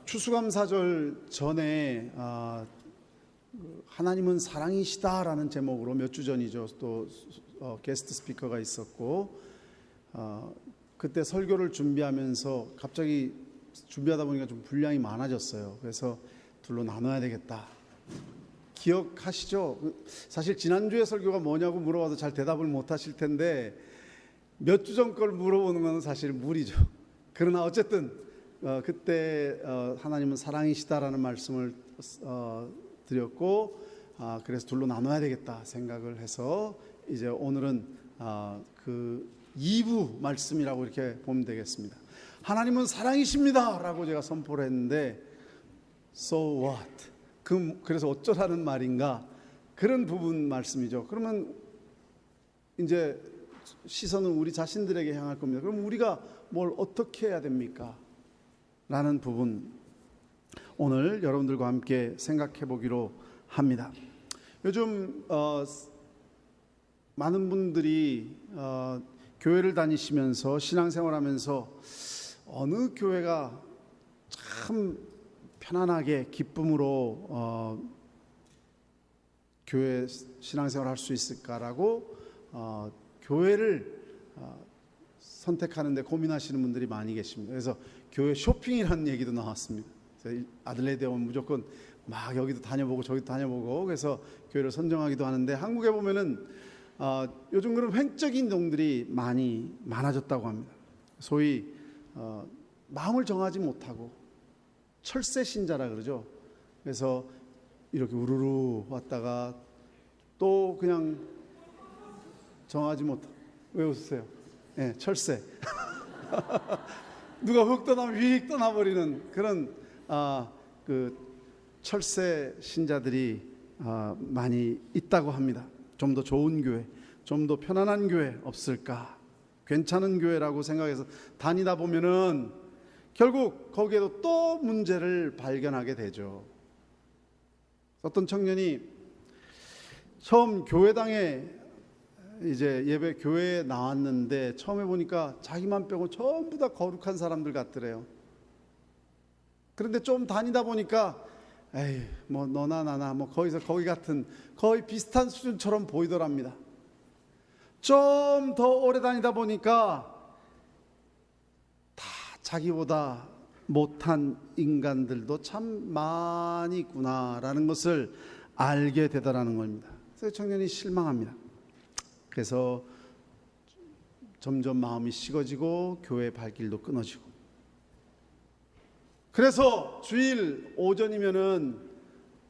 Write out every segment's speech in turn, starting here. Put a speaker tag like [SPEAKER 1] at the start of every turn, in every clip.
[SPEAKER 1] 추수감사절 전에 하나님은 사랑이시다라는 제목으로 몇 주 전이죠. 또 게스트 스피커가 있었고 그때 설교를 준비하면서 갑자기 준비하다 보니까 좀 분량이 많아졌어요. 그래서 둘로 나눠야 되겠다. 기억하시죠? 사실 지난주에 설교가 뭐냐고 물어봐도 잘 대답을 못 하실 텐데 몇 주 전 걸 물어보는 건 사실 무리죠. 그러나 어쨌든 그때 하나님은 사랑이시다라는 말씀을 드렸고 그래서 둘로 나눠야 되겠다 생각을 해서 이제 오늘은 그 2부 말씀이라고 이렇게 보면 되겠습니다. 하나님은 사랑이십니다 라고 제가 선포를 했는데 So what? 그래서 어쩌라는 말인가? 그런 부분 말씀이죠. 그러면 이제 시선은 우리 자신들에게 향할 겁니다. 그럼 우리가 뭘 어떻게 해야 됩니까? 라는 부분 오늘 여러분들과 함께 생각해 보기로 합니다. 요즘 많은 분들이 교회를 다니시면서 신앙생활하면서 어느 교회가 참 편안하게 기쁨으로 교회 신앙생활을 할 수 있을까라고 교회를 선택하는데 고민하시는 분들이 많이 계십니다. 그래서 교회 쇼핑이라는 얘기도 나왔습니다. 아들레이드에 오면 무조건 막 여기도 다녀보고 저기도 다녀보고 그래서 교회를 선정하기도 하는데 한국에 보면은 요즘 그런 횡적인 동들이 많아졌다고 합니다. 소위 마음을 정하지 못하고 철새 신자라 그러죠. 그래서 이렇게 우르르 왔다가 또 그냥 정하지 못하고 왜 웃으세요? 네, 철새. 누가 훅 떠나면 휙 떠나버리는 그런 그 철새 신자들이 많이 있다고 합니다. 좀 더 좋은 교회, 좀 더 편안한 교회 없을까? 괜찮은 교회라고 생각해서 다니다 보면은 결국 거기에도 또 문제를 발견하게 되죠. 어떤 청년이 처음 교회당에 이제 예배 교회에 나왔는데 처음에 보니까 자기만 빼고 전부 다 거룩한 사람들 같더래요. 그런데 좀 다니다 보니까 에이 뭐 너나 나나 뭐 거기서 거기 같은 거의 비슷한 수준처럼 보이더랍니다. 좀 더 오래 다니다 보니까 다 자기보다 못한 인간들도 참 많이 있구나라는 것을 알게 되더라는 겁니다. 그래서 청년이 실망합니다. 그래서 점점 마음이 식어지고 교회 발길도 끊어지고 그래서 주일 오전이면은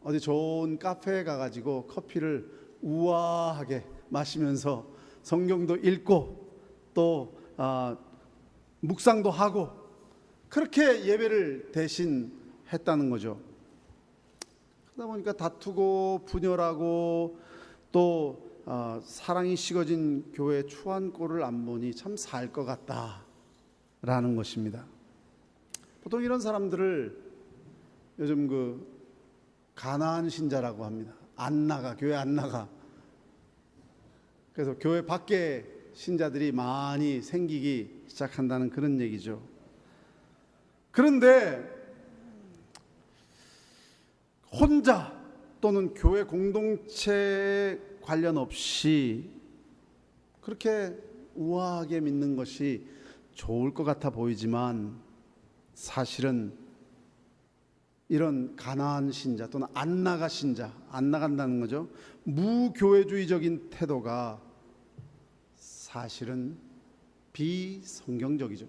[SPEAKER 1] 어디 좋은 카페에 가가지고 커피를 우아하게 마시면서 성경도 읽고 또 묵상도 하고 그렇게 예배를 대신 했다는 거죠. 그러다 보니까 다투고 분열하고 또 사랑이 식어진 교회 추한 꼴을 안 보니 참 살 것 같다라는 것입니다. 보통 이런 사람들을 요즘 그 가나안 신자라고 합니다. 안 나가, 교회 안 나가. 그래서 교회 밖에 신자들이 많이 생기기 시작한다는 그런 얘기죠. 그런데 혼자 또는 교회 공동체 관련 없이 그렇게 우아하게 믿는 것이 좋을 것 같아 보이지만 사실은 이런 가나안 신자 또는 안 나가 신자, 안 나간다는 거죠. 무교회주의적인 태도가 사실은 비성경적이죠.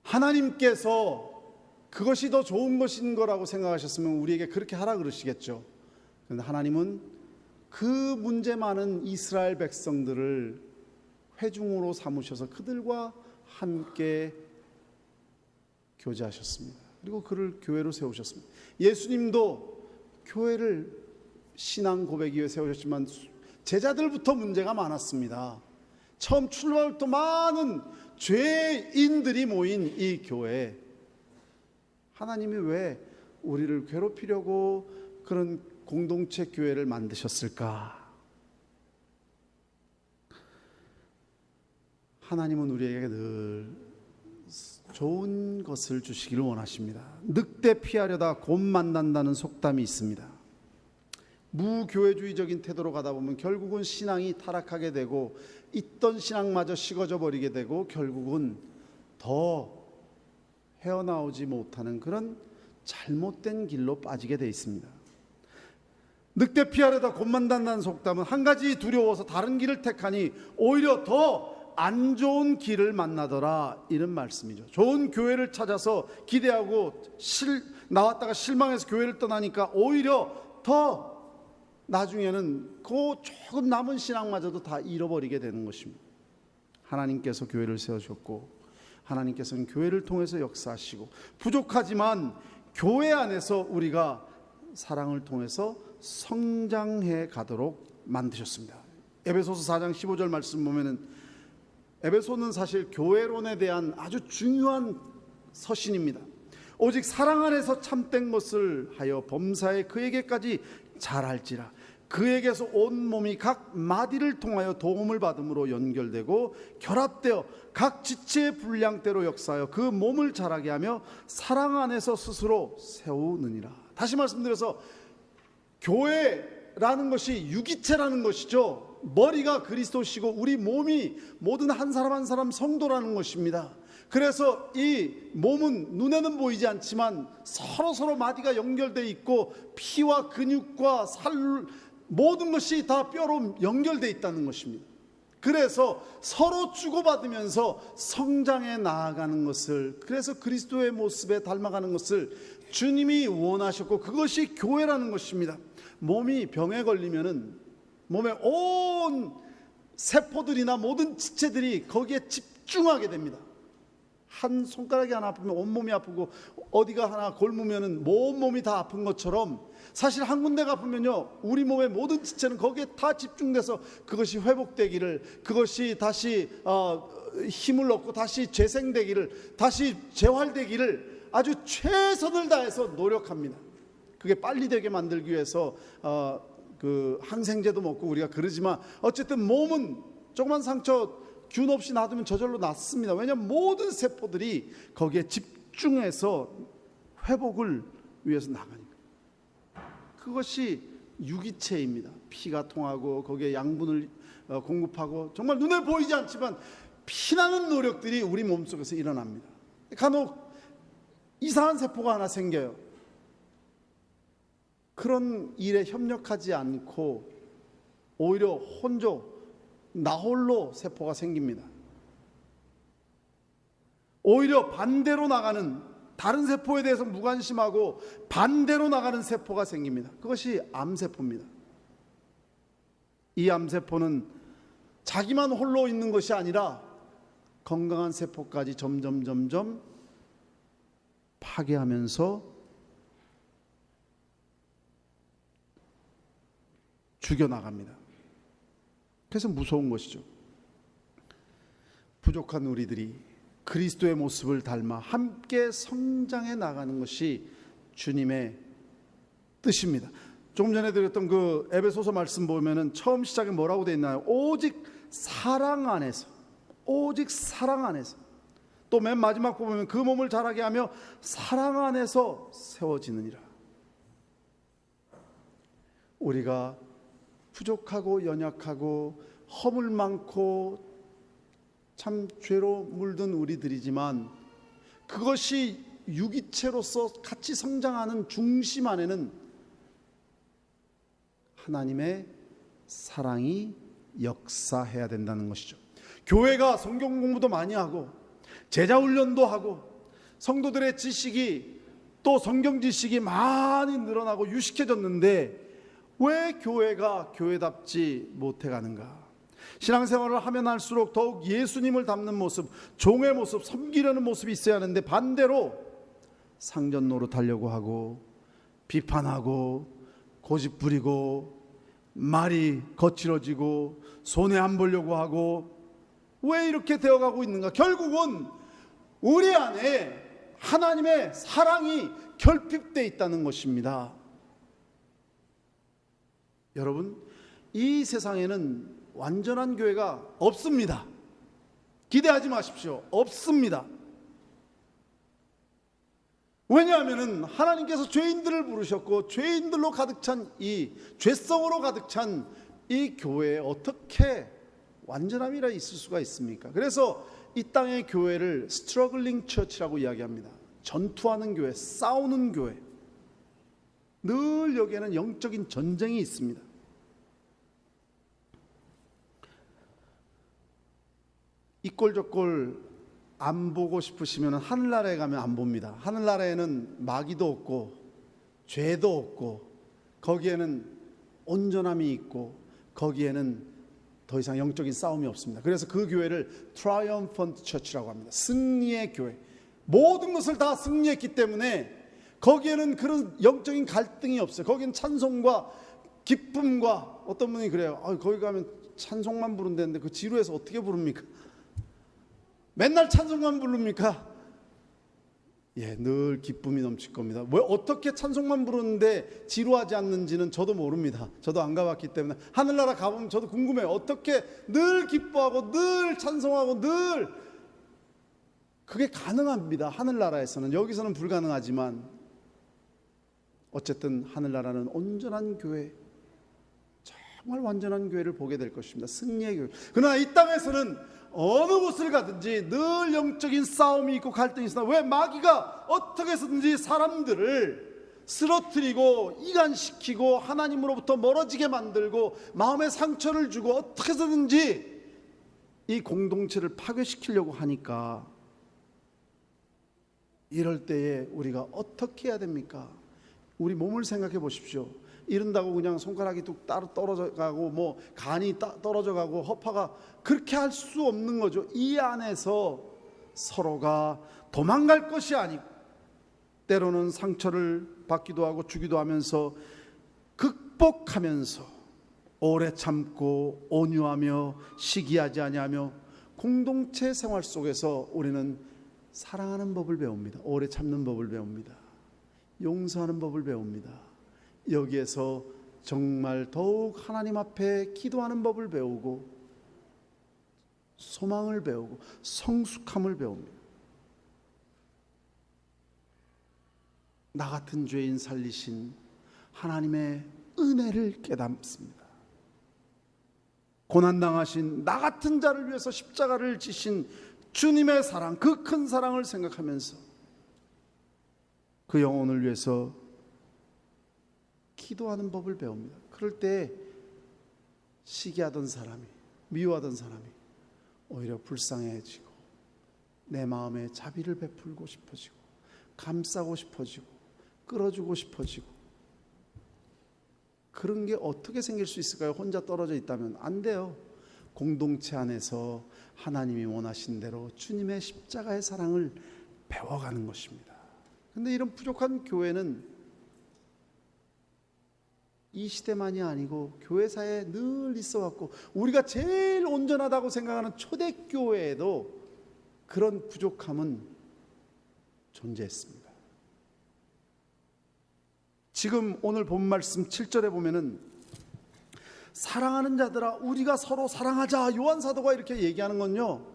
[SPEAKER 1] 하나님께서 그것이 더 좋은 것인 거라고 생각하셨으면 우리에게 그렇게 하라 그러시겠죠. 그런데 하나님은 그 문제 많은 이스라엘 백성들을 회중으로 삼으셔서 그들과 함께 교제하셨습니다. 그리고 그를 교회로 세우셨습니다. 예수님도 교회를 신앙 고백 위에 세우셨지만 제자들부터 문제가 많았습니다. 처음 출발부터 많은 죄인들이 모인 이 교회, 하나님이 왜 우리를 괴롭히려고 그런 공동체 교회를 만드셨을까? 하나님은 우리에게 늘 좋은 것을 주시기를 원하십니다. 늑대 피하려다 곰 만난다는 속담이 있습니다. 무교회주의적인 태도로 가다 보면 결국은 신앙이 타락하게 되고 있던 신앙마저 식어져 버리게 되고 결국은 더 헤어나오지 못하는 그런 잘못된 길로 빠지게 돼 있습니다. 늑대 피하려다 곰 만난다는 속담은 한 가지 두려워서 다른 길을 택하니 오히려 더 안 좋은 길을 만나더라, 이런 말씀이죠. 좋은 교회를 찾아서 기대하고 나왔다가 실망해서 교회를 떠나니까 오히려 더 나중에는 그 조금 남은 신앙마저도 다 잃어버리게 되는 것입니다. 하나님께서 교회를 세우셨고 하나님께서는 교회를 통해서 역사하시고 부족하지만 교회 안에서 우리가 사랑을 통해서 성장해 가도록 만드셨습니다. 에베소서 4장 15절 말씀 보면은, 에베소는 사실 교회론에 대한 아주 중요한 서신입니다. 오직 사랑 안에서 참된 것을 하여 범사에 그에게까지 잘할지라. 그에게서 온 몸이 각 마디를 통하여 도움을 받음으로 연결되고 결합되어 각 지체의 분량대로 역사하여 그 몸을 자라게 하며 사랑 안에서 스스로 세우느니라. 다시 말씀드려서 교회라는 것이 유기체라는 것이죠. 머리가 그리스도시고 우리 몸이 모든 한 사람 한 사람 성도라는 것입니다. 그래서 이 몸은 눈에는 보이지 않지만 서로 마디가 연결되어 있고 피와 근육과 살, 모든 것이 다 뼈로 연결되어 있다는 것입니다. 그래서 서로 주고받으면서 성장해 나아가는 것을, 그래서 그리스도의 모습에 닮아가는 것을 주님이 원하셨고 그것이 교회라는 것입니다. 몸이 병에 걸리면은 몸의 온 세포들이나 모든 지체들이 거기에 집중하게 됩니다. 한 손가락이 하나 아프면 온몸이 아프고 어디가 하나 골무면은 온 몸이 다 아픈 것처럼 사실 한 군데가 아프면요 우리 몸의 모든 지체는 거기에 다 집중돼서 그것이 회복되기를, 그것이 다시 힘을 얻고 다시 재생되기를, 다시 재활되기를 아주 최선을 다해서 노력합니다. 그게 빨리 되게 만들기 위해서 그 항생제도 먹고 우리가 그러지만 어쨌든 몸은 조그만 상처 균 없이 놔두면 저절로 낫습니다. 왜냐하면 모든 세포들이 거기에 집중해서 회복을 위해서 나가니까. 그것이 유기체입니다. 피가 통하고 거기에 양분을 공급하고 정말 눈에 보이지 않지만 피나는 노력들이 우리 몸속에서 일어납니다. 간혹 이상한 세포가 하나 생겨요. 그런 일에 협력하지 않고 오히려 혼조, 나홀로 세포가 생깁니다. 오히려 반대로 나가는, 다른 세포에 대해서 무관심하고 반대로 나가는 세포가 생깁니다. 그것이 암세포입니다. 이 암세포는 자기만 홀로 있는 것이 아니라 건강한 세포까지 점점 파괴하면서 죽여나갑니다. 그래서 무서운 것이죠. 부족한 우리들이 그리스도의 모습을 닮아 함께 성장해 나가는 것이 주님의 뜻입니다. 조금 전에 드렸던 그 에베소서 말씀 보면은 처음 시작에 뭐라고 되어 있나요? 오직 사랑 안에서, 오직 사랑 안에서. 또 맨 마지막 보면 그 몸을 자라게 하며 사랑 안에서 세워지느니라. 우리가 부족하고 연약하고 허물 많고 참 죄로 물든 우리들이지만 그것이 유기체로서 같이 성장하는 중심 안에는 하나님의 사랑이 역사해야 된다는 것이죠. 교회가 성경 공부도 많이 하고 제자 훈련도 하고 성도들의 지식이 또 성경 지식이 많이 늘어나고 유식해졌는데 왜 교회가 교회답지 못해가는가? 신앙생활을 하면 할수록 더욱 예수님을 닮는 모습, 종의 모습, 섬기려는 모습이 있어야 하는데 반대로 상전 노릇하려고 하고 비판하고 고집 부리고 말이 거칠어지고 손해 안 보려고 하고 왜 이렇게 되어가고 있는가? 결국은 우리 안에 하나님의 사랑이 결핍되어 있다는 것입니다. 여러분, 이 세상에는 완전한 교회가 없습니다. 기대하지 마십시오. 없습니다. 왜냐하면 하나님께서 죄인들을 부르셨고 죄인들로 가득 찬 이 죄성으로 가득 찬 이 교회에 어떻게 완전함이라 있을 수가 있습니까? 그래서 이 땅의 교회를 스트러글링 처치라고 이야기합니다. 전투하는 교회, 싸우는 교회. 늘 여기에는 영적인 전쟁이 있습니다. 이 꼴 저 꼴 안 보고 싶으시면 하늘나라에 가면 안 봅니다. 하늘나라에는 마귀도 없고 죄도 없고 거기에는 온전함이 있고 거기에는 더 이상 영적인 싸움이 없습니다. 그래서 그 교회를 트라이엄펀트 처치라고 합니다. 승리의 교회. 모든 것을 다 승리했기 때문에 거기에는 그런 영적인 갈등이 없어요. 거기는 찬송과 기쁨과, 어떤 분이 그래요. 거기 가면 찬송만 부른다는데 그 지루해서 어떻게 부릅니까? 맨날 찬송만 부릅니까? 예, 늘 기쁨이 넘칠 겁니다. 왜 어떻게 찬송만 부르는데 지루하지 않는지는 저도 모릅니다. 저도 안 가봤기 때문에. 하늘나라 가보면 저도 궁금해요. 어떻게 늘 기뻐하고 늘 찬송하고 늘 그게 가능합니다. 하늘나라에서는. 여기서는 불가능하지만 어쨌든 하늘나라는 온전한 교회, 정말 완전한 교회를 보게 될 것입니다. 승리의 교회. 그러나 이 땅에서는 어느 곳을 가든지 늘 영적인 싸움이 있고 갈등이 있으나 왜 마귀가 어떻게 해서든지 사람들을 쓰러뜨리고 이간시키고 하나님으로부터 멀어지게 만들고 마음에 상처를 주고 어떻게 해서든지 이 공동체를 파괴시키려고 하니까, 이럴 때에 우리가 어떻게 해야 됩니까? 우리 몸을 생각해 보십시오. 이른다고 그냥 손가락이 뚝 따로 떨어져 가고 뭐 간이 떨어져 가고 허파가, 그렇게 할 수 없는 거죠. 이 안에서 서로가 도망갈 것이 아니고 때로는 상처를 받기도 하고 주기도 하면서 극복하면서 오래 참고 온유하며 시기하지 아니하며 공동체 생활 속에서 우리는 사랑하는 법을 배웁니다. 오래 참는 법을 배웁니다. 용서하는 법을 배웁니다. 여기에서 정말 더욱 하나님 앞에 기도하는 법을 배우고 소망을 배우고 성숙함을 배웁니다. 나 같은 죄인 살리신 하나님의 은혜를 깨닫습니다. 고난당하신 나 같은 자를 위해서 십자가를 지신 주님의 사랑, 그 큰 사랑을 생각하면서 그 영혼을 위해서 기도하는 법을 배웁니다. 그럴 때 시기하던 사람이, 미워하던 사람이 오히려 불쌍해지고 내 마음에 자비를 베풀고 싶어지고 감싸고 싶어지고 끌어주고 싶어지고, 그런 게 어떻게 생길 수 있을까요? 혼자 떨어져 있다면 안 돼요. 공동체 안에서 하나님이 원하신 대로 주님의 십자가의 사랑을 배워가는 것입니다. 그런데 이런 부족한 교회는 이 시대만이 아니고 교회사에 늘 있어왔고, 우리가 제일 온전하다고 생각하는 초대교회에도 그런 부족함은 존재했습니다. 지금 오늘 본 말씀 7절에 보면은 사랑하는 자들아 우리가 서로 사랑하자, 요한사도가 이렇게 얘기하는 건요,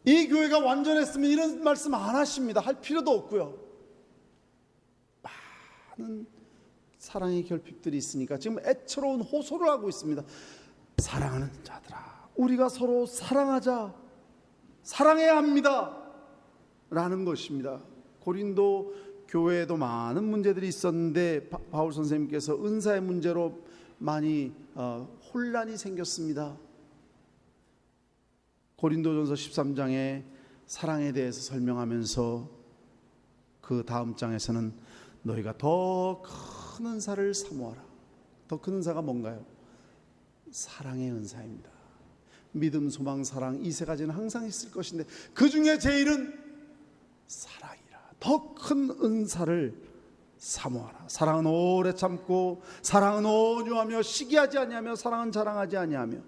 [SPEAKER 1] 이 교회가 완전했으면 이런 말씀 안 하십니다. 할 필요도 없고요. 많은 사랑의 결핍들이 있으니까 지금 애처로운 호소를 하고 있습니다. 사랑하는 자들아 우리가 서로 사랑하자, 사랑해야 합니다 라는 것입니다. 고린도 교회에도 많은 문제들이 있었는데 바울 선생님께서 은사의 문제로 많이 혼란이 생겼습니다. 고린도전서 13장에 사랑에 대해서 설명하면서 그 다음 장에서는 너희가 더 큰 은사를 사모하라. 더 큰 은사가 뭔가요? 사랑의 은사입니다. 믿음, 소망, 사랑, 이 세 가지는 항상 있을 것인데 그 중에 제일은 사랑이라. 더 큰 은사를 사모하라. 사랑은 오래 참고, 사랑은 온유하며 시기하지 아니하며, 사랑은 자랑하지 아니하며,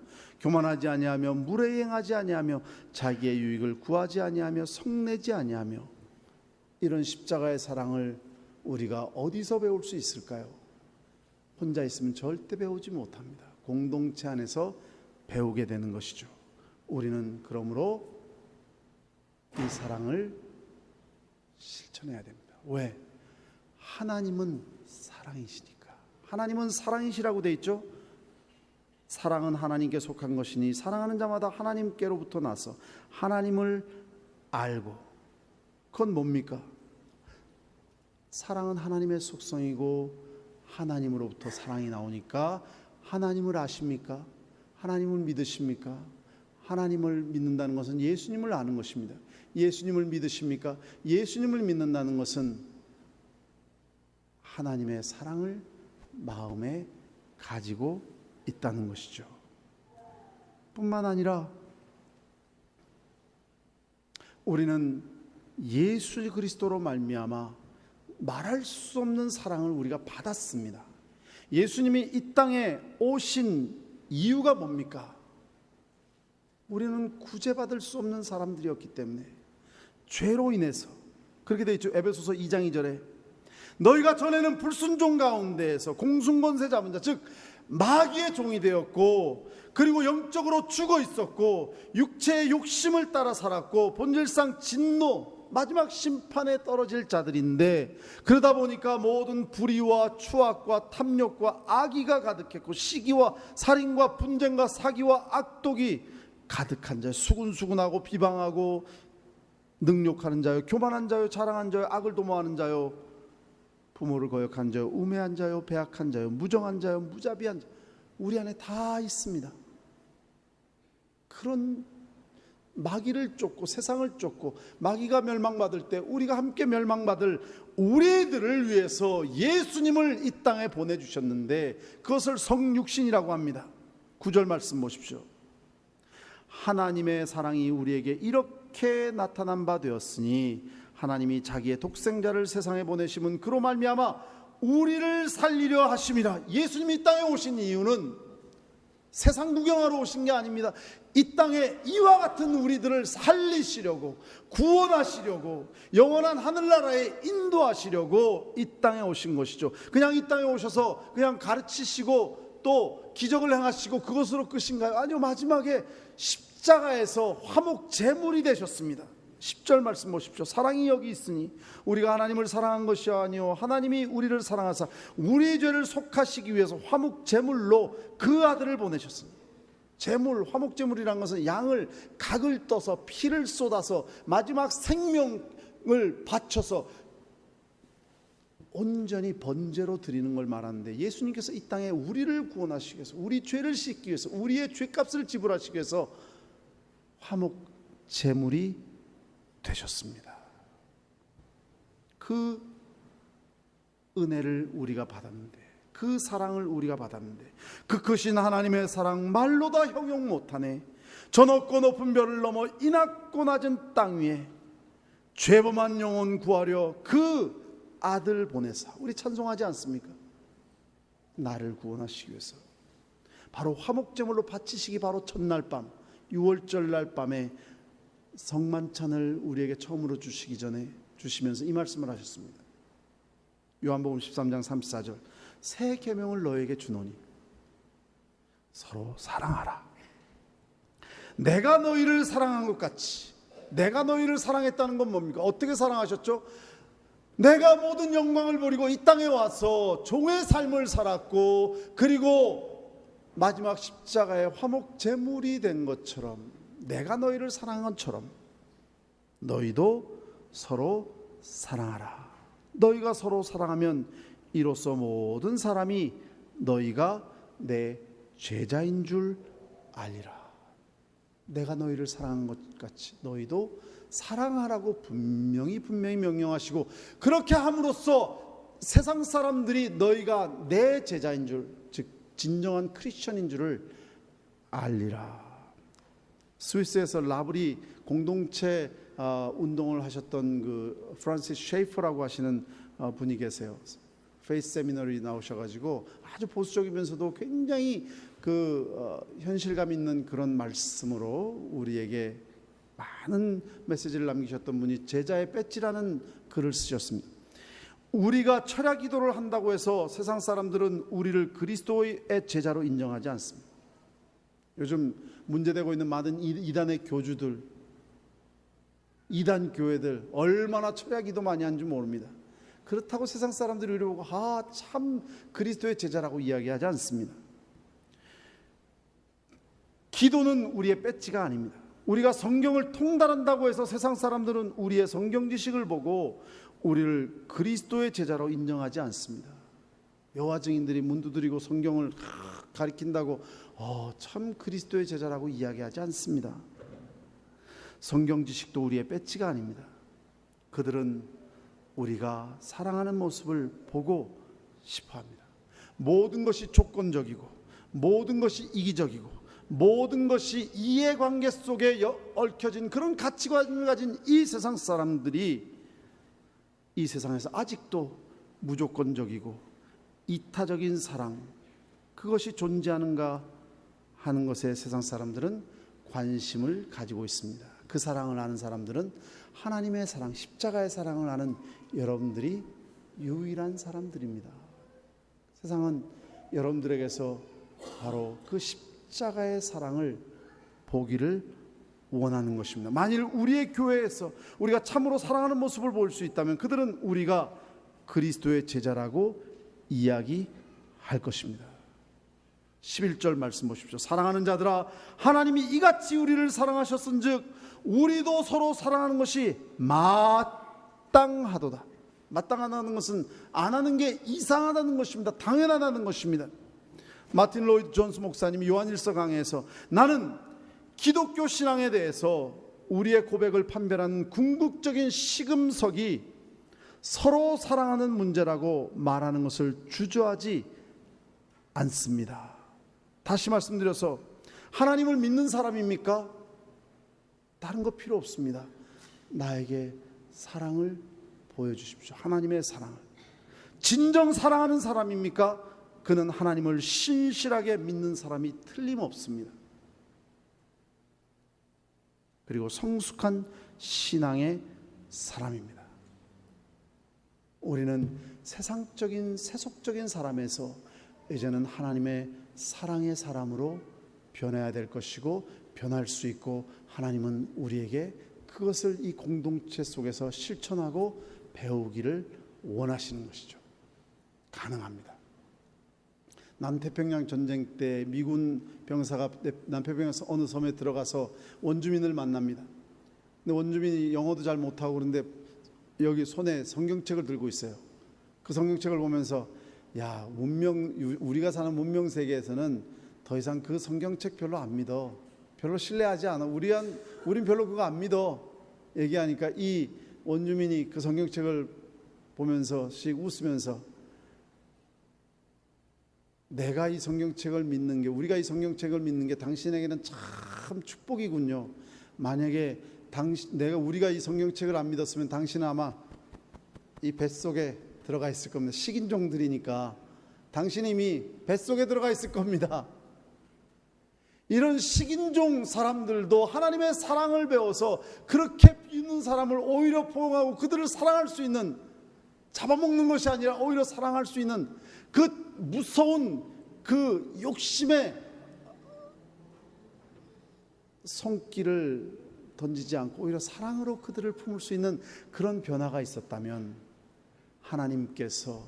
[SPEAKER 1] 교만하지 아니하며, 무례행하지 아니하며, 자기의 유익을 구하지 아니하며, 성내지 아니하며. 이런 십자가의 사랑을 우리가 어디서 배울 수 있을까요? 혼자 있으면 절대 배우지 못합니다. 공동체 안에서 배우게 되는 것이죠. 우리는 그러므로 이 사랑을 실천해야 됩니다. 왜? 하나님은 사랑이시니까. 하나님은 사랑이시라고 돼 있죠. 사랑은 하나님께 속한 것이니 사랑하는 자마다 하나님께로부터 나서 하나님을 알고. 그건 뭡니까? 사랑은 하나님의 속성이고 하나님으로부터 사랑이 나오니까 하나님을 아십니까? 하나님을 믿으십니까? 하나님을 믿는다는 것은 예수님을 아는 것입니다. 예수님을 믿으십니까? 예수님을 믿는다는 것은 하나님의 사랑을 마음에 가지고 있다는 것이죠. 뿐만 아니라 우리는 예수 그리스도로 말미암아 말할 수 없는 사랑을 우리가 받았습니다. 예수님이 이 땅에 오신 이유가 뭡니까? 우리는 구제받을 수 없는 사람들이었기 때문에, 죄로 인해서. 그렇게 되어 있죠. 에베소서 2장 2절에 너희가 전에는 불순종 가운데에서 공순권세 잡은 자, 즉 마귀의 종이 되었고, 그리고 영적으로 죽어 있었고, 육체의 욕심을 따라 살았고, 본질상 진노, 마지막 심판에 떨어질 자들인데, 그러다 보니까 모든 불의와 추악과 탐욕과 악의가 가득했고, 시기와 살인과 분쟁과 사기와 악독이 가득한 자요, 수군수군하고 비방하고 능욕하는 자요, 교만한 자요, 자랑한 자요, 악을 도모하는 자요, 부모를 거역한 자요, 우매한 자요, 배악한 자요, 무정한 자요, 무자비한 자요, 우리 안에 다 있습니다. 그런 마귀를 쫓고 세상을 쫓고 마귀가 멸망받을 때 우리가 함께 멸망받을 우리들을 위해서 예수님을 이 땅에 보내주셨는데, 그것을 성육신이라고 합니다. 9절 말씀 보십시오. 하나님의 사랑이 우리에게 이렇게 나타난 바 되었으니 하나님이 자기의 독생자를 세상에 보내심은 그로 말미암아 우리를 살리려 하심이라. 예수님이 이 땅에 오신 이유는 세상 구경하러 오신 게 아닙니다. 이 땅에 이와 같은 우리들을 살리시려고, 구원하시려고, 영원한 하늘나라에 인도하시려고 이 땅에 오신 것이죠. 그냥 이 땅에 오셔서 그냥 가르치시고 또 기적을 행하시고 그것으로 끝인가요? 아니요. 마지막에 십자가에서 화목 제물이 되셨습니다. 10절 말씀 보십시오. 사랑이 여기 있으니 우리가 하나님을 사랑한 것이 아니요 하나님이 우리를 사랑하사 우리의 죄를 속하시기 위해서 화목 제물로 그 아들을 보내셨습니다. 제물, 화목 제물이란 것은 양을 각을 떠서 피를 쏟아서 마지막 생명을 바쳐서 온전히 번제로 드리는 걸 말하는데, 예수님께서 이 땅에 우리를 구원하시기 위해서, 우리 죄를 씻기 위해서, 우리의 죄값을 지불하시기 위해서 화목 제물이 되셨습니다. 그 은혜를 우리가 받았는데, 그 사랑을 우리가 받았는데, 그 크신 하나님의 사랑 말로 다 형용 못하네. 저 높고 높은 별을 넘어 이 낮고 낮은 땅 위에 죄범한 영혼 구하려 그 아들 보내사. 우리 찬송하지 않습니까? 나를 구원하시기 위해서 바로 화목제물로 바치시기 바로 첫날 밤, 6월절 날 밤에 성만찬을 우리에게 처음으로 주시기 전에 주시면서 이 말씀을 하셨습니다. 요한복음 13장 34절 새 계명을 너에게 주노니 서로 사랑하라. 내가 너희를 사랑한 것 같이. 내가 너희를 사랑했다는 건 뭡니까? 어떻게 사랑하셨죠? 내가 모든 영광을 버리고 이 땅에 와서 종의 삶을 살았고, 그리고 마지막 십자가의 화목 제물이 된 것처럼, 내가 너희를 사랑한 것처럼 너희도 서로 사랑하라. 너희가 서로 사랑하면 이로써 모든 사람이 너희가 내 제자인 줄 알리라. 내가 너희를 사랑한 것 같이 너희도 사랑하라고 분명히 명령하시고, 그렇게 함으로써 세상 사람들이 너희가 내 제자인 줄, 즉 진정한 크리스천인 줄을 알리라. 스위스에서 라브리 공동체 운동을 하셨던 그 프란시스 셰이퍼라고 하시는 분이 계세요. 페이스 세미너리 나오셔가지고 아주 보수적이면서도 굉장히 현실감 있는 그런 말씀으로 우리에게 많은 메시지를 남기셨던 분이 제자의 배지라는 글을 쓰셨습니다. 우리가 철야 기도를 한다고 해서 세상 사람들은 우리를 그리스도의 제자로 인정하지 않습니다. 요즘 문제되고 있는 많은 이단의 교주들, 이단 교회들 얼마나 철야기도 많이 한 줄 모릅니다. 그렇다고 세상 사람들이 이러고 참 그리스도의 제자라고 이야기하지 않습니다. 기도는 우리의 배지가 아닙니다. 우리가 성경을 통달한다고 해서 세상 사람들은 우리의 성경 지식을 보고 우리를 그리스도의 제자로 인정하지 않습니다. 여호와 증인들이 문 두드리고 성경을 가리킨다고 참 그리스도의 제자라고 이야기하지 않습니다. 성경 지식도 우리의 배지가 아닙니다. 그들은 우리가 사랑하는 모습을 보고 싶어합니다. 모든 것이 조건적이고 모든 것이 이기적이고 모든 것이 이해관계 속에 얽혀진 그런 가치관을 가진 이 세상 사람들이 이 세상에서 아직도 무조건적이고 이타적인 사랑, 그것이 존재하는가 하는 것에 세상 사람들은 관심을 가지고 있습니다. 그 사랑을 아는 사람들은 하나님의 사랑, 십자가의 사랑을 아는 여러분들이 유일한 사람들입니다. 세상은 여러분들에게서 바로 그 십자가의 사랑을 보기를 원하는 것입니다. 만일 우리의 교회에서 우리가 참으로 사랑하는 모습을 볼 수 있다면 그들은 우리가 그리스도의 제자라고 이야기할 것입니다. 11절 말씀 보십시오. 사랑하는 자들아, 하나님이 이같이 우리를 사랑하셨은즉 우리도 서로 사랑하는 것이 마땅하도다. 마땅하다는 것은 안 하는 게 이상하다는 것입니다. 당연하다는 것입니다. 마틴 로이드 존스 목사님이 요한일서 강해에서 나는 기독교 신앙에 대해서 우리의 고백을 판별하는 궁극적인 시금석이 서로 사랑하는 문제라고 말하는 것을 주저하지 않습니다. 다시 말씀드려서 하나님을 믿는 사람입니까? 다른 거 필요 없습니다. 나에게 사랑을 보여주십시오. 하나님의 사랑을. 진정 사랑하는 사람입니까? 그는 하나님을 신실하게 믿는 사람이 틀림없습니다. 그리고 성숙한 신앙의 사람입니다. 우리는 세상적인 세속적인 사람에서 이제는 하나님의 사랑의 사람으로 변해야 될 것이고 변할 수 있고 하나님은 우리에게 그것을 이 공동체 속에서 실천하고 배우기를 원하시는 것이죠. 가능합니다. 남태평양 전쟁 때 미군 병사가 남태평양 어느 섬에 들어가서 원주민을 만납니다. 근데 원주민이 영어도 잘 못하고 그런데 여기 손에 성경책을 들고 있어요. 그 성경책을 보면서 야, 우리가 사는 문명 세계에서는 더 이상 그 성경책 별로 안 믿어. 별로 신뢰하지 않아. 우린 별로 그거 안 믿어. 얘기하니까 이 원주민이 그 성경책을 보면서 웃으면서 내가 이 성경책을 믿는 게, 우리가 이 성경책을 믿는 게 당신에게는 참 축복이군요. 만약에 우리가 이 성경책을 안 믿었으면 당신은 아마 이 뱃속에 들어가 있을 겁니다. 식인종들이니까 당신이 이미 뱃속에 들어가 있을 겁니다. 이런 식인종 사람들도 하나님의 사랑을 배워서 그렇게 믿는 사람을 오히려 포용하고 그들을 사랑할 수 있는, 잡아먹는 것이 아니라 오히려 사랑할 수 있는 그 무서운 그 욕심의 손길을 던지지 않고 오히려 사랑으로 그들을 품을 수 있는 그런 변화가 있었다면 하나님께서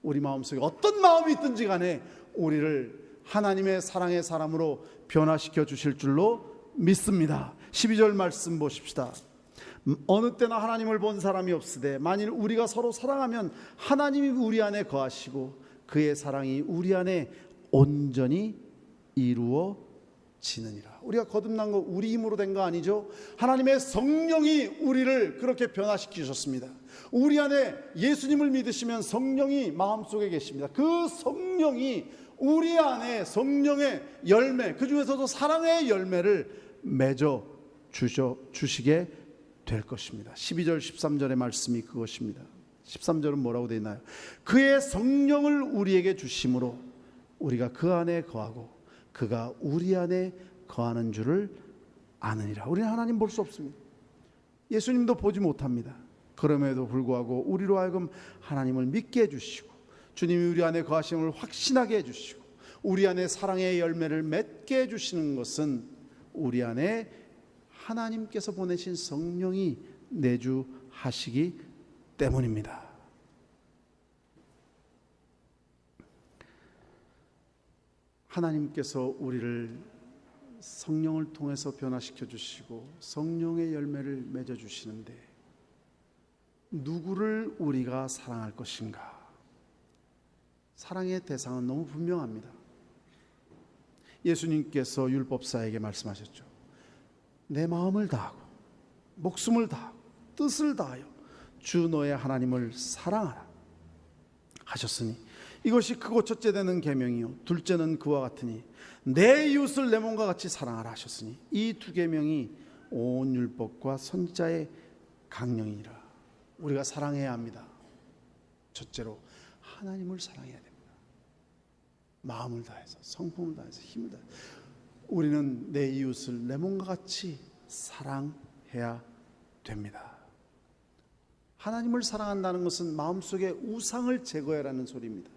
[SPEAKER 1] 우리 마음속에 어떤 마음이 있든지 간에 우리를 하나님의 사랑의 사람으로 변화시켜 주실 줄로 믿습니다. 12절 말씀 보십시다. 어느 때나 하나님을 본 사람이 없으되 만일 우리가 서로 사랑하면 하나님이 우리 안에 거하시고 그의 사랑이 우리 안에 온전히 이루어지느니라. 우리가 거듭난 거 우리 힘으로 된 거 아니죠? 하나님의 성령이 우리를 그렇게 변화시키셨습니다. 우리 안에 예수님을 믿으시면 성령이 마음속에 계십니다. 그 성령이 우리 안에 성령의 열매, 그 중에서도 사랑의 열매를 맺어 주시게 될 것입니다. 12절 13절의 말씀이 그것입니다. 13절은 뭐라고 되어 있나요? 그의 성령을 우리에게 주심으로 우리가 그 안에 거하고 그가 우리 안에 거하는 줄을 아느니라. 우리는 하나님 볼 수 없습니다. 예수님도 보지 못합니다. 그럼에도 불구하고 우리로 하여금 하나님을 믿게 해주시고 주님이 우리 안에 거하심을 확신하게 해주시고 우리 안에 사랑의 열매를 맺게 해주시는 것은 우리 안에 하나님께서 보내신 성령이 내주하시기 때문입니다. 하나님께서 우리를 성령을 통해서 변화시켜 주시고 성령의 열매를 맺어 주시는데 누구를 우리가 사랑할 것인가? 사랑의 대상은 너무 분명합니다. 예수님께서 율법사에게 말씀하셨죠. 내 마음을 다하고 목숨을 다하고 뜻을 다하여 주 너의 하나님을 사랑하라 하셨으니 이것이 크고 첫째 되는 계명이요 둘째는 그와 같으니 내 이웃을 내 몸과 같이 사랑하라 하셨으니 이 두 계명이 온 율법과 선지자의 강령이니라. 우리가 사랑해야 합니다. 첫째로 하나님을 사랑해야 됩니다. 마음을 다해서 성품을 다해서 힘을 다해서 우리는 내 이웃을 내 몸과 같이 사랑해야 됩니다. 하나님을 사랑한다는 것은 마음속에 우상을 제거해라는 소리입니다.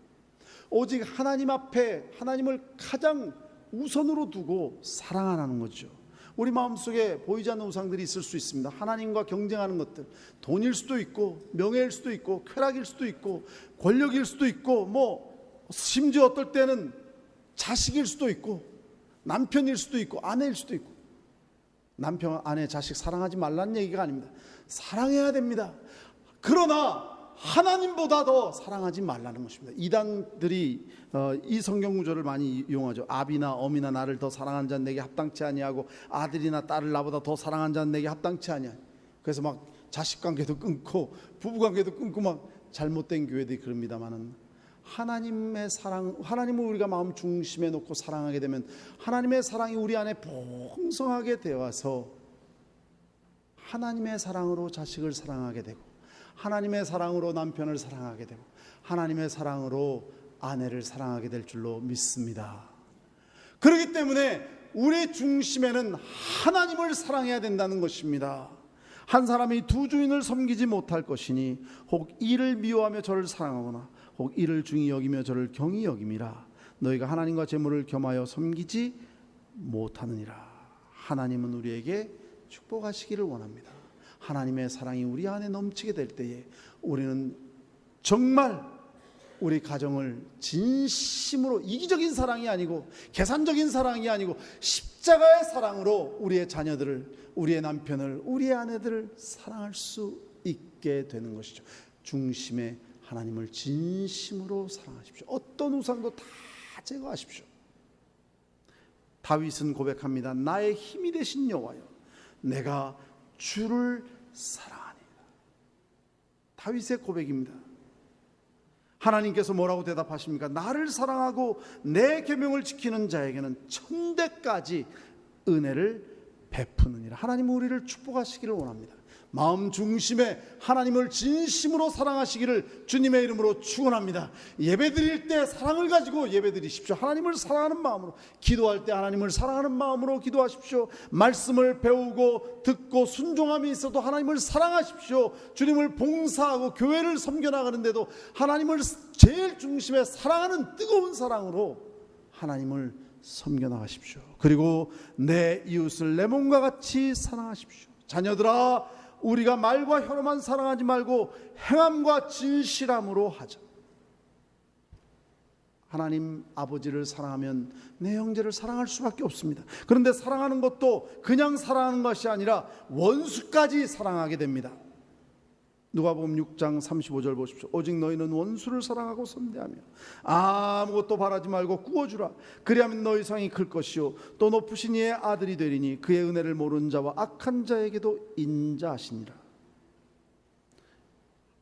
[SPEAKER 1] 오직 하나님 앞에 하나님을 가장 우선으로 두고 사랑하라는 거죠. 우리 마음속에 보이지 않는 우상들이 있을 수 있습니다. 하나님과 경쟁하는 것들, 돈일 수도 있고 명예일 수도 있고 쾌락일 수도 있고 권력일 수도 있고 심지어 어떨 때는 자식일 수도 있고 남편일 수도 있고 아내일 수도 있고. 남편, 아내, 자식 사랑하지 말라는 얘기가 아닙니다. 사랑해야 됩니다. 그러나 하나님보다 더 사랑하지 말라는 것입니다. 이단들이 이 성경 구절을 많이 이용하죠. 아비나 어미나 나를 더 사랑한 자는 내게 합당치 아니하고 아들이나 딸을 나보다 더 사랑한 자는 내게 합당치 아니하니. 그래서 막 자식관계도 끊고 부부관계도 끊고 막 잘못된 교회들이 그럽니다마는 하나님의 사랑, 하나님을 우리가 마음 중심에 놓고 사랑하게 되면 하나님의 사랑이 우리 안에 풍성하게 되어서 하나님의 사랑으로 자식을 사랑하게 되고 하나님의 사랑으로 남편을 사랑하게 되고 하나님의 사랑으로 아내를 사랑하게 될 줄로 믿습니다. 그렇기 때문에 우리 중심에는 하나님을 사랑해야 된다는 것입니다. 한 사람이 두 주인을 섬기지 못할 것이니 혹 이를 미워하며 저를 사랑하거나 혹 이를 중히 여기며 저를 경히 여김이라. 너희가 하나님과 재물을 겸하여 섬기지 못하느니라. 하나님은 우리에게 축복하시기를 원합니다. 하나님의 사랑이 우리 안에 넘치게 될 때에 우리는 정말 우리 가정을 진심으로, 이기적인 사랑이 아니고 계산적인 사랑이 아니고 십자가의 사랑으로 우리의 자녀들을, 우리의 남편을, 우리의 아내들을 사랑할 수 있게 되는 것이죠. 중심에 하나님을 진심으로 사랑하십시오. 어떤 우상도 다 제거하십시오. 다윗은 고백합니다. 나의 힘이 되신 여호와여, 내가 주를 사랑하니라. 다윗의 고백입니다. 하나님께서 뭐라고 대답하십니까? 나를 사랑하고 내 계명을 지키는 자에게는 천대까지 은혜를 베푸느니라. 하나님은 우리를 축복하시기를 원합니다. 마음 중심에 하나님을 진심으로 사랑하시기를 주님의 이름으로 축원합니다. 예배드릴 때 사랑을 가지고 예배드리십시오. 하나님을 사랑하는 마음으로, 기도할 때 하나님을 사랑하는 마음으로 기도하십시오. 말씀을 배우고 듣고 순종함이 있어도 하나님을 사랑하십시오. 주님을 봉사하고 교회를 섬겨나가는데도 하나님을 제일 중심에 사랑하는 뜨거운 사랑으로 하나님을 섬겨나가십시오. 그리고 내 이웃을 내 몸과 같이 사랑하십시오. 자녀들아, 우리가 말과 혀로만 사랑하지 말고 행함과 진실함으로 하자. 하나님 아버지를 사랑하면 내 형제를 사랑할 수밖에 없습니다. 그런데 사랑하는 것도 그냥 사랑하는 것이 아니라 원수까지 사랑하게 됩니다. 누가복음 6장 35절 보십시오. 오직 너희는 원수를 사랑하고 선대하며 아무것도 바라지 말고 구워주라. 그리하면 너희 상이 클 것이요 또 높으신 이의 아들이 되리니 그의 은혜를 모르는 자와 악한 자에게도 인자하시니라.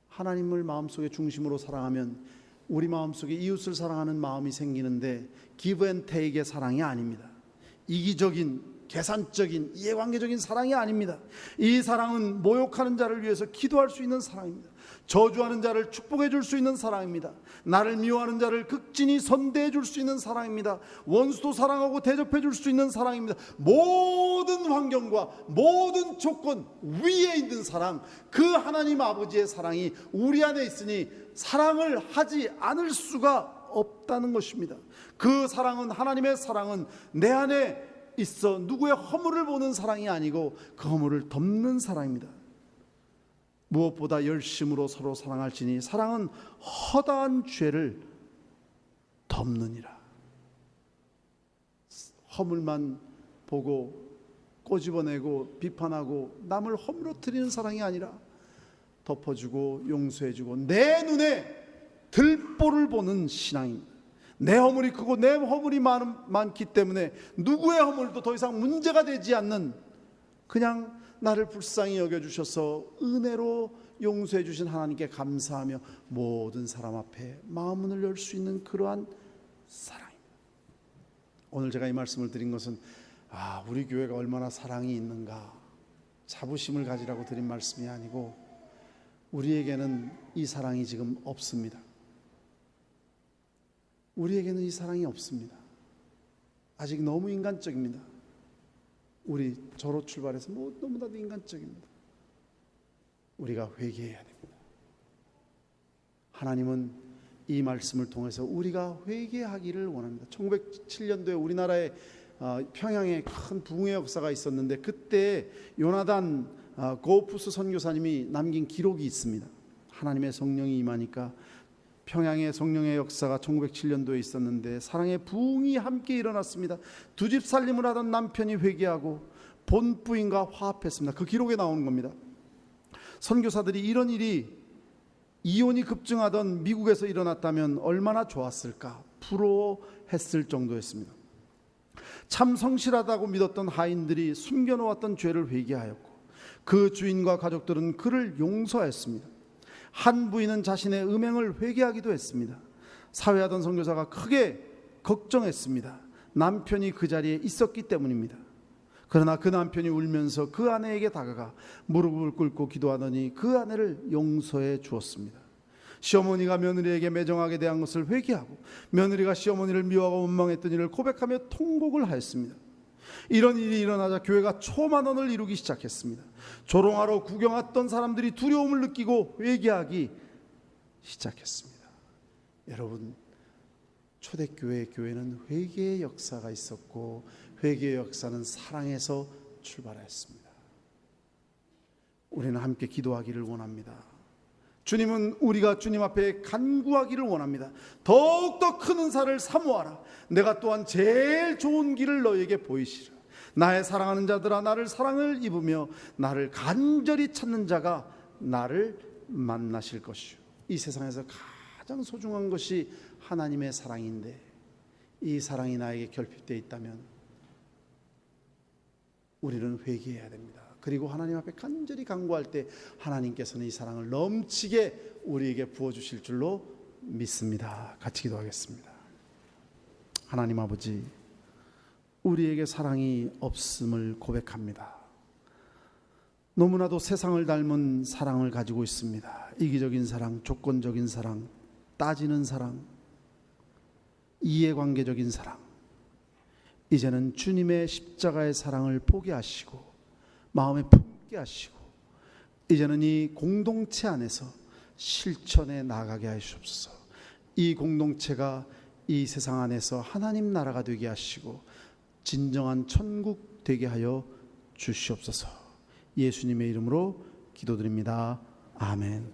[SPEAKER 1] 하나님을 마음속에 중심으로 사랑하면 우리 마음속에 이웃을 사랑하는 마음이 생기는데 기브 앤 테이크의 사랑이 아닙니다. 이기적인 계산적인 이해관계적인 사랑이 아닙니다. 이 사랑은 모욕하는 자를 위해서 기도할 수 있는 사랑입니다. 저주하는 자를 축복해 줄 수 있는 사랑입니다. 나를 미워하는 자를 극진히 선대해 줄 수 있는 사랑입니다. 원수도 사랑하고 대접해 줄 수 있는 사랑입니다. 모든 환경과 모든 조건 위에 있는 사랑, 그 하나님 아버지의 사랑이 우리 안에 있으니 사랑을 하지 않을 수가 없다는 것입니다. 그 사랑은, 하나님의 사랑은 내 안에 있어 누구의 허물을 보는 사랑이 아니고 그 허물을 덮는 사랑입니다. 무엇보다 열심으로 서로 사랑할지니 사랑은 허다한 죄를 덮느니라. 허물만 보고 꼬집어내고 비판하고 남을 허물어뜨리는 사랑이 아니라 덮어주고 용서해주고 내 눈에 들보를 보는 신앙입니다. 내 허물이 크고 내 허물이 많기 때문에 누구의 허물도 더 이상 문제가 되지 않는, 그냥 나를 불쌍히 여겨주셔서 은혜로 용서해 주신 하나님께 감사하며 모든 사람 앞에 마음문을 열 수 있는 그러한 사랑입니다. 오늘 제가 이 말씀을 드린 것은 우리 교회가 얼마나 사랑이 있는가, 자부심을 가지라고 드린 말씀이 아니고, 우리에게는 이 사랑이 지금 없습니다. 우리에게는 이 사랑이 없습니다. 아직 너무 인간적입니다. 우리 저로 출발해서 너무나도 인간적입니다. 우리가 회개해야 됩니다. 하나님은 이 말씀을 통해서 우리가 회개하기를 원합니다. 1907년도에 우리나라의 평양에 큰 부흥의 역사가 있었는데, 그때 요나단 고푸스 선교사님이 남긴 기록이 있습니다. 하나님의 성령이 임하니까 평양의 성령의 역사가 1907년도에 있었는데 사랑의 부흥이 함께 일어났습니다. 두 집 살림을 하던 남편이 회개하고 본 부인과 화합했습니다. 그 기록에 나오는 겁니다. 선교사들이 이런 일이 이혼이 급증하던 미국에서 일어났다면 얼마나 좋았을까, 부러워했을 정도였습니다. 참 성실하다고 믿었던 하인들이 숨겨놓았던 죄를 회개하였고, 그 주인과 가족들은 그를 용서했습니다. 한 부인은 자신의 음행을 회개하기도 했습니다. 사회하던 선교사가 크게 걱정했습니다. 남편이 그 자리에 있었기 때문입니다. 그러나 그 남편이 울면서 그 아내에게 다가가 무릎을 꿇고 기도하더니 그 아내를 용서해 주었습니다. 시어머니가 며느리에게 매정하게 대한 것을 회개하고, 며느리가 시어머니를 미워하고 원망했던 일을 고백하며 통곡을 하였습니다. 이런 일이 일어나자 교회가 초만원을 이루기 시작했습니다. 조롱하러 구경 왔던 사람들이 두려움을 느끼고 회개하기 시작했습니다. 여러분, 초대교회 교회는 회개의 역사가 있었고, 회개의 역사는 사랑에서 출발했습니다. 우리는 함께 기도하기를 원합니다. 주님은 우리가 주님 앞에 간구하기를 원합니다. 더욱더 큰 은사를 사모하라. 내가 또한 제일 좋은 길을 너에게 보이시라. 나의 사랑하는 자들아, 나를 사랑을 입으며 나를 간절히 찾는 자가 나를 만나실 것이요. 이 세상에서 가장 소중한 것이 하나님의 사랑인데, 이 사랑이 나에게 결핍되어 있다면 우리는 회개해야 됩니다. 그리고 하나님 앞에 간절히 간구할 때 하나님께서는 이 사랑을 넘치게 우리에게 부어주실 줄로 믿습니다. 같이 기도하겠습니다. 하나님 아버지, 우리에게 사랑이 없음을 고백합니다. 너무나도 세상을 닮은 사랑을 가지고 있습니다. 이기적인 사랑, 조건적인 사랑, 따지는 사랑, 이해관계적인 사랑. 이제는 주님의 십자가의 사랑을 보게 하시고 마음에 품게 하시고, 이제는 이 공동체 안에서 실천해 나가게 하시옵소서. 이 공동체가 이 세상 안에서 하나님 나라가 되게 하시고 진정한 천국 되게 하여 주시옵소서. 예수님의 이름으로 기도드립니다. 아멘.